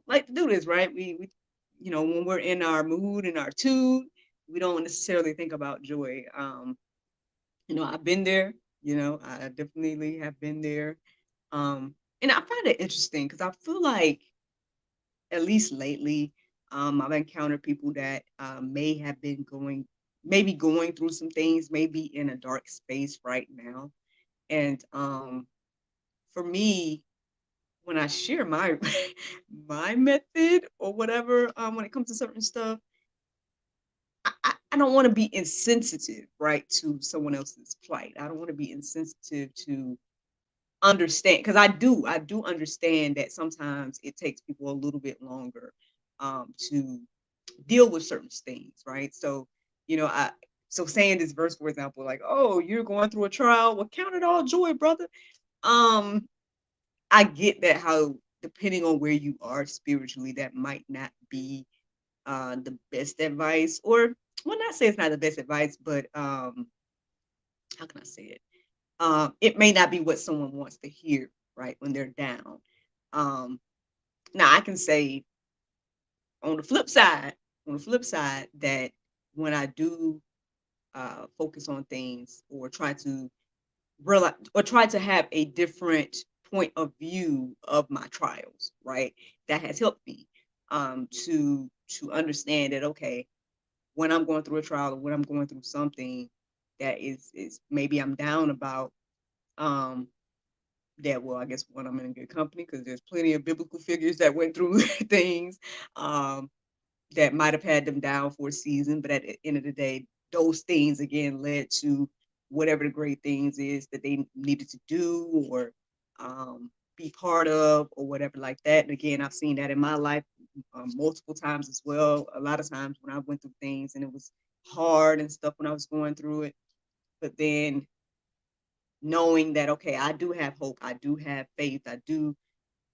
like to do this, right? We when we're in our mood and our tude, we don't necessarily think about joy. I've been there. I definitely have been there. And I find it interesting because I feel like, at least lately, I've encountered people that may have been maybe going through some things, maybe in a dark space right now. And for me, when I share my my method or whatever, when it comes to certain stuff, I don't want to be insensitive, right, to someone else's plight. I don't want to be insensitive to understand, because I do understand that sometimes it takes people a little bit longer to deal with certain things, right? So, I so saying this verse, for example, like, oh, you're going through a trial, well, count it all joy, brother. Um, I get that, how depending on where you are spiritually, that might not be the best advice, or, well, not say it's not the best advice, but how can I say it? It may not be what someone wants to hear, right, when they're down. Um, Now I can say, on the flip side, that when I do focus on things, or try to realize, or try to have a different point of view of my trials, right, that has helped me to understand that, okay, when I'm going through a trial, or when I'm going through something that is maybe I'm down about, um that, well, I guess, when I'm in good company, because there's plenty of biblical figures that went through things, um that might have had them down for a season, but at the end of the day, those things again led to whatever the great things is that they needed to do, or be part of, or whatever like that. And again, I've seen that in my life multiple times as well. A lot of times when I went through things and it was hard and stuff when I was going through it, but then knowing that, okay, I do have hope, I do have faith, I do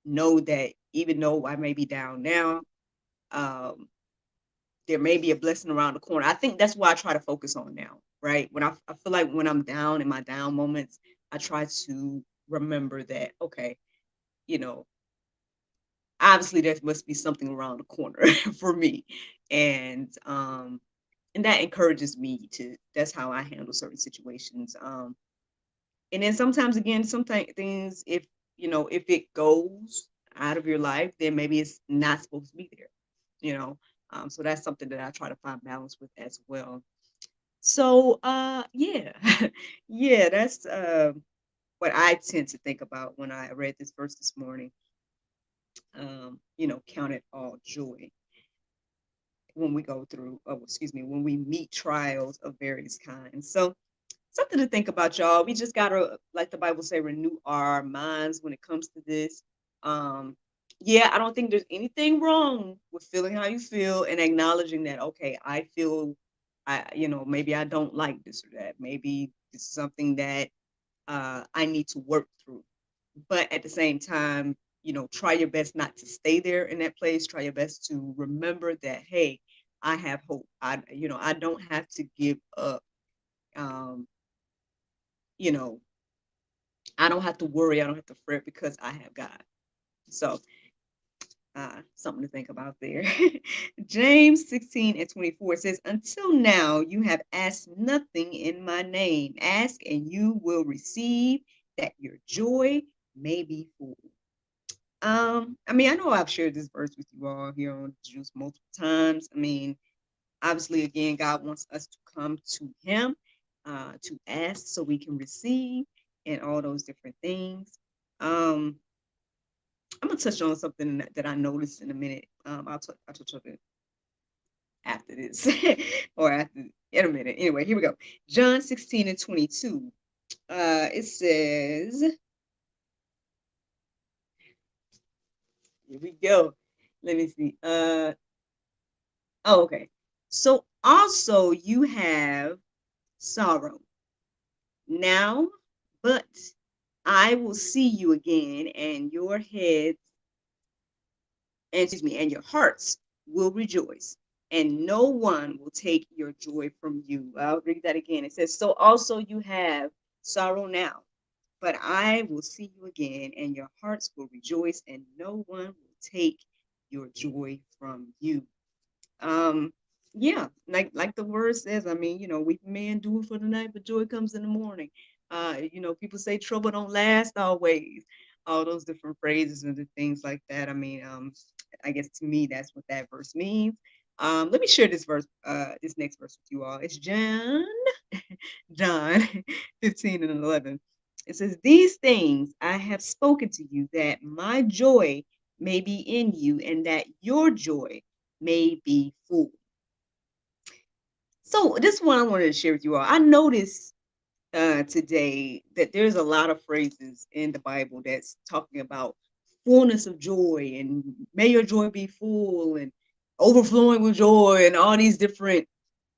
know that even though I may be down now, um, there may be a blessing around the corner. I think that's what I try to focus on now, right? When I feel like, when I'm down, in my down moments, I try to remember that, okay, you know, obviously there must be something around the corner for me. And that encourages me to, that's how I handle certain situations. And then sometimes, again, sometimes things, if if it goes out of your life, then maybe it's not supposed to be there, you know. So that's something that I try to find balance with as well. So yeah. Yeah, that's what I tend to think about when I read this verse this morning. Count it all joy when we go through, oh, excuse me, when we meet trials of various kinds. So something to think about, y'all. We just gotta, like the Bible say, renew our minds when it comes to this. Yeah, I don't think there's anything wrong with feeling how you feel, and acknowledging that, okay, I feel, maybe I don't like this or that. Maybe this is something that I need to work through. But at the same time, try your best not to stay there in that place. Try your best to remember that, hey, I have hope. I don't have to give up. Um, you know, I don't have to worry. I don't have to fret, because I have God. So, something to think about there. James 16:24 says, until now you have asked nothing in my name. Ask and you will receive, that your joy may be full. I mean, I know I've shared this verse with you all here on Juice multiple times. I mean, obviously, again, God wants us to come to Him, to ask so we can receive, and all those different things. Um, I'm gonna touch on something that I noticed in a minute. I'll touch on it after this, or after, in a minute. Anyway, here we go. John 16:22. It says, here we go. Let me see. Oh, okay. So also you have sorrow now, but I will see you again, and your heads, and excuse me, and your hearts will rejoice, and no one will take your joy from you. I'll read that again. It says, so also you have sorrow now, but I will see you again, and your hearts will rejoice, and no one will take your joy from you. Um, yeah, like the word says. I mean, we may endure for the night, but joy comes in the morning. People say trouble don't last always. All those different phrases and the things like that. I mean, I guess to me that's what that verse means. Let me share this next verse with you all. It's John 15 and 11. It says, "These things I have spoken to you, that my joy may be in you, and that your joy may be full." So this one I wanted to share with you all. I noticed today that there's a lot of phrases in the Bible that's talking about fullness of joy and may your joy be full and overflowing with joy and all these different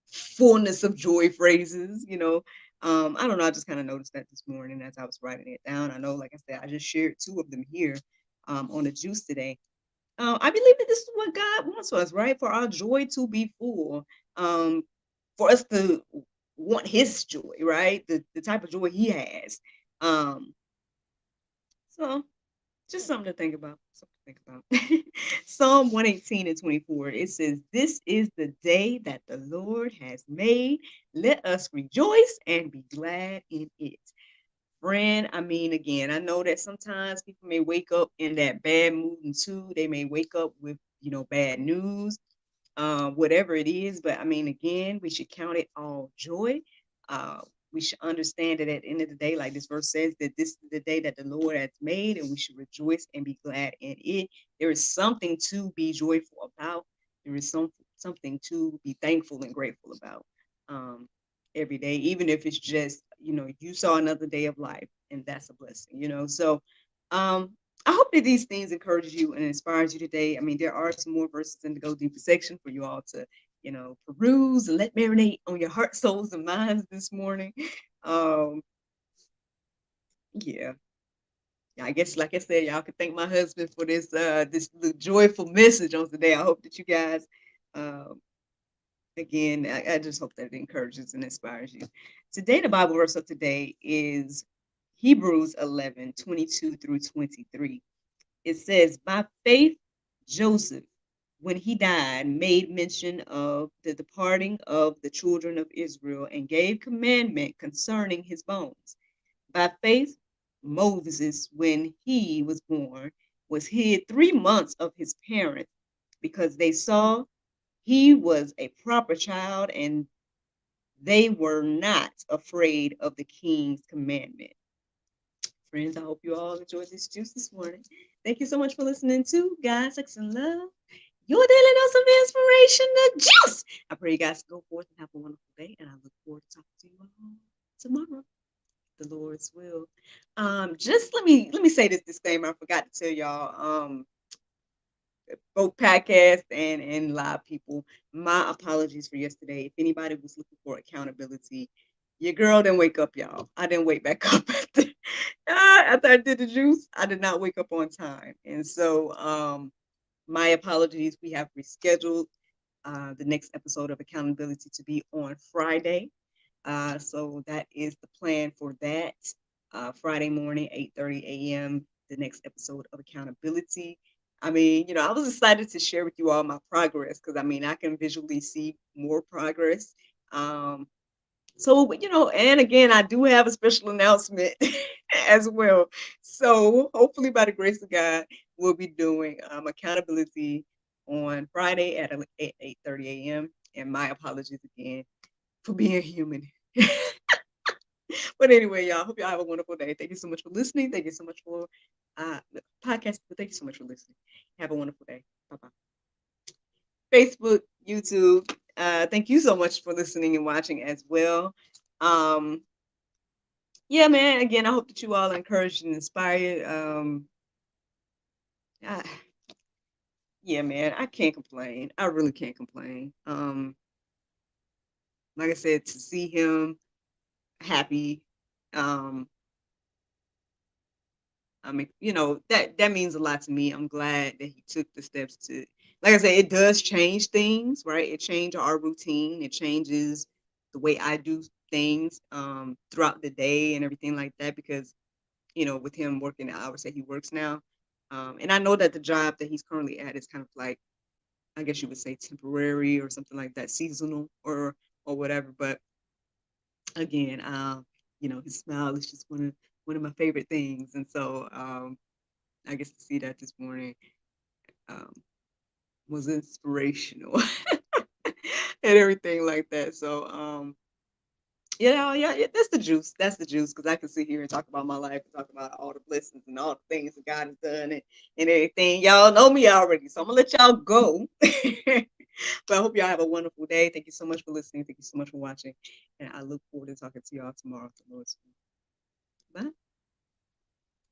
fullness of joy phrases. I don't know. I just kind of noticed that this morning as I was writing it down. I know, like I said, I just shared two of them here on the juice today. I believe that this is what God wants us, right? For our joy to be full, um, for us to want His joy, right? The type of joy He has. Um, so just something to think about. Something to think about. Psalm 118 and 24. It says, "This is the day that the Lord has made. Let us rejoice and be glad in it." Friend, I mean, again, I know that sometimes people may wake up in that bad mood and too. They may wake up with, bad news, whatever it is. But I mean, again, we should count it all joy. Uh, we should understand that at the end of the day, like this verse says, that this is the day that the Lord has made, and we should rejoice and be glad in it. There is something to be joyful about. There is something to be thankful and grateful about um, every day, even if it's just, you saw another day of life, and that's a blessing. So, um, I hope that these things encourage you and inspires you today. I mean, there are some more verses in the Go Deeper section for you all to, peruse and let marinate on your heart, souls, and minds this morning. Um, yeah. Yeah, I guess, like I said, y'all can thank my husband for this little joyful message on today. I hope that you guys, um, again, I just hope that it encourages and inspires you. Today, the Bible verse of today is Hebrews 11:22 through 23. It says, "By faith, Joseph, when he died, made mention of the departing of the children of Israel and gave commandment concerning his bones. By faith, Moses, when he was born, was hid 3 months of his parents because they saw he was a proper child and they were not afraid of the king's commandment." Friends, I hope you all enjoyed this juice this morning. Thank you so much for listening to God, Sex, and Love, your daily dose of inspiration, the juice. I pray you guys go forth and have a wonderful day, and I look forward to talking to you all tomorrow, the Lord's will. Just let me say this disclaimer. I forgot to tell y'all. Both podcast and live people. My apologies for yesterday. If anybody was looking for accountability, your girl didn't wake up, y'all. I didn't wake back up after I did the juice. I did not wake up on time, and so my apologies. We have rescheduled the next episode of accountability to be on Friday. So that is the plan for that. Friday morning, 8:30 a.m., the next episode of accountability. I mean, I was excited to share with you all my progress because I mean, I can visually see more progress. Um, and again, I do have a special announcement as well. So hopefully, by the grace of God, we'll be doing accountability on Friday at 8:30 a.m. And my apologies again for being human. But anyway, y'all, hope y'all have a wonderful day. Thank you so much for listening. Thank you so much for the podcast. But thank you so much for listening. Have a wonderful day. Bye bye. Facebook, YouTube. Thank you so much for listening and watching as well. Um, yeah, man. Again, I hope that you all are encouraged and inspired. I, yeah, man. I can't complain. I really can't complain. Like I said, to see him happy. Um, I mean, that means a lot to me. I'm glad that he took the steps to, like I said, it does change things, right? It changes our routine. It changes the way I do things throughout the day and everything like that. Because with him working the hours that he works now, And I know that the job that he's currently at is kind of like, I guess you would say temporary or something like that, seasonal or whatever. But again, his smile is just one of my favorite things. And so I guess to see that this morning um, was inspirational and everything like that. So yeah, that's the juice. That's the juice because I can sit here and talk about my life and talk about all the blessings and all the things that God has done and everything. Y'all know me already, so I'm gonna let y'all go. But I hope y'all have a wonderful day. Thank you so much for listening. Thank you so much for watching. And I look forward to talking to y'all tomorrow. Bye.